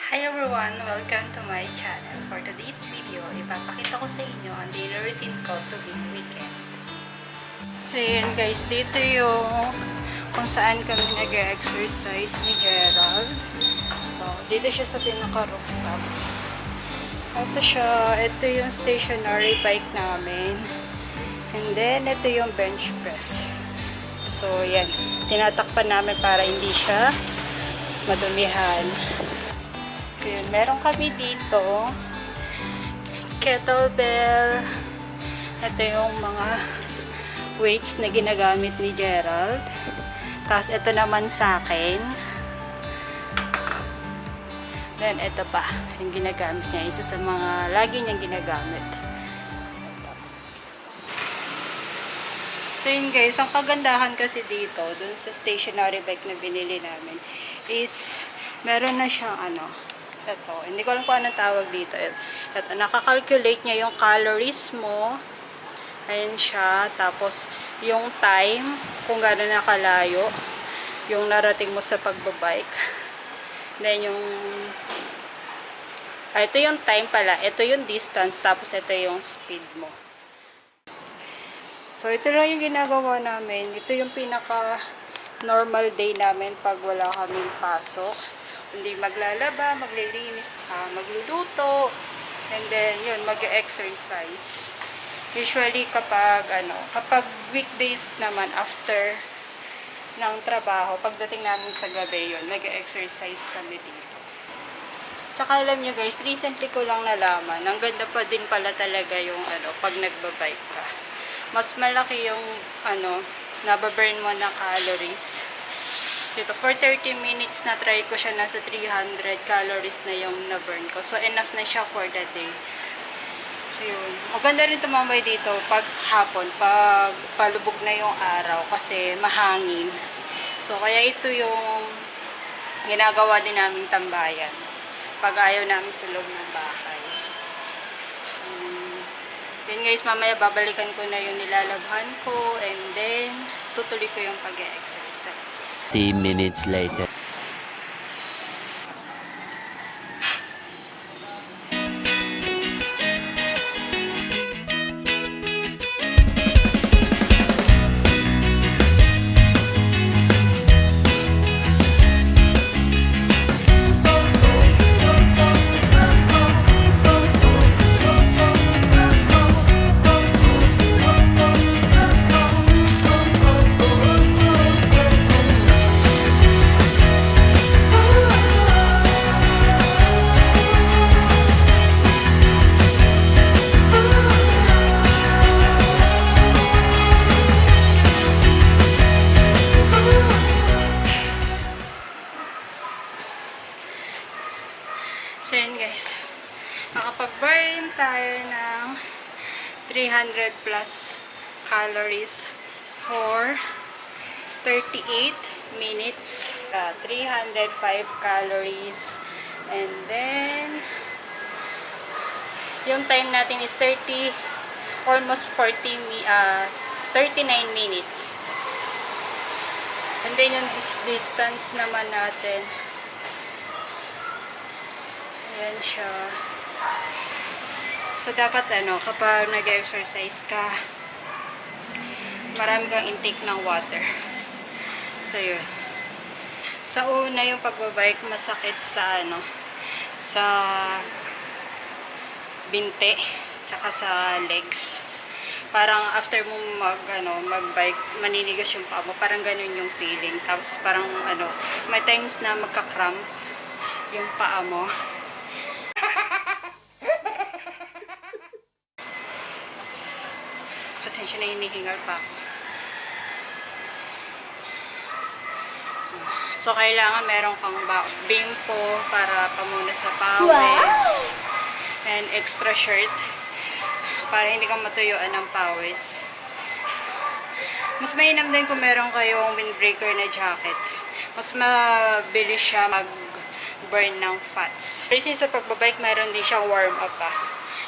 Hi everyone! Welcome to my channel. For today's video, ipapakita ko sa inyo ang daily routine ko tuwing weekend. So yun guys, dito yung kung saan kami nag-exercise ni Gerald. So, dito siya sa pinaka-rooftop. Ito yung stationary bike namin. And then, ito yung bench press. So yan, tinatakpan namin para hindi siya madumihan. Yun, meron kami dito kettlebell. Ito yung mga weights na ginagamit ni Gerald. Tapos ito naman sa akin. Then ito pa yung ginagamit niya, isa sa mga lagi niyang ginagamit. So yun guys, ang kagandahan kasi dito dun sa stationary bike na binili namin is meron na siyang ito, hindi ko alam kung anong tawag dito. Ito, nakakalculate niya yung calories mo. Ayan siya. Tapos, yung time, kung gano'n nakalayo, yung narating mo sa pagbabike. Then, ito yung time pala. Ito yung distance. Tapos, ito yung speed mo. So, ito lang yung ginagawa namin. Ito yung pinaka-normal day namin pag wala kaming pasok. Hindi maglalaba, maglilinis, magluluto, and then yun, mag-exercise. Usually kapag weekdays naman after ng trabaho, pagdating namin sa gabi yun, mag-exercise kami dito. Tsaka alam nyo guys, recently ko lang nalaman, ang ganda pa din pala talaga yung pag nagbabike ka. Mas malaki yung nababurn mo na calories. Dito, for 30 minutes na try ko siya, nasa 300 calories na yung na-burn ko. So, enough na siya for the day. Ayun. Maganda rin tumambay dito pag hapon, pag palubog na yung araw kasi mahangin. So, kaya ito yung ginagawa din naming tambayan pag ayaw namin sa loob ng bahay. Yun guys, mamaya babalikan ko na yung nilalabhan ko and then tutuloy ko yung pag-exercise. 10 minutes later. So yun guys, nakapag-burn tayo ng 300 plus calories for 38 minutes. 305 calories. And then, yung time natin is almost 39 minutes. And then yung distance naman natin, ayan siya. So, dapat kapag nag-exercise ka, marami kang intake ng water. So, yun. Sa una, yung pagbabike, masakit sa sa binte, tsaka sa legs. Parang after mo mag-bike, maninigas yung paa mo. Parang ganun yung feeling. Tapos parang may times na magka-cramp yung paa mo. Pasensya na, hinihingal pa ako. So, kailangan meron kang bimpo para pamuna sa pawis. And extra shirt para hindi ka matuyuan ng pawis. Mas mainam din kung meron kayong windbreaker na jacket. Mas mabilis siya mag-burn ng fats. Kasi sa pagbabike, meron din siyang warm-up pa.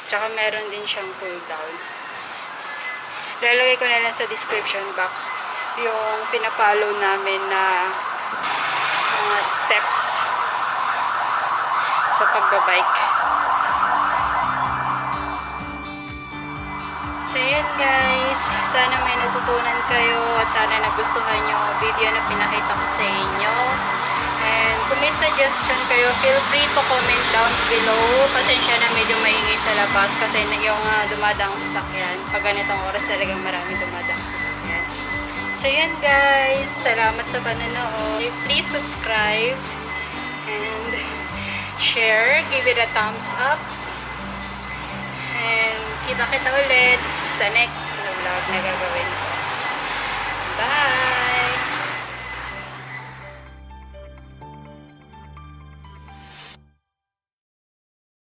Tsaka meron din siyang cool-down. Lalagay ko na lang sa description box yung pinapollow namin na mga steps sa pagbabike. So yan guys, sana may natutunan kayo at sana nagustuhan nyo ang video na pinakita ko sa inyo. And kung may suggestion kayo, feel free to comment down below. Pasensya na medyo maingay sa labas kasi yung dumadaang sasakyan. Pag ganitong oras talagang maraming dumadaang sasakyan. So yan guys, salamat sa panonood. Please subscribe and share, give it a thumbs up. And kita-kita ulit sa next na vlog na gagawin ko. Bye!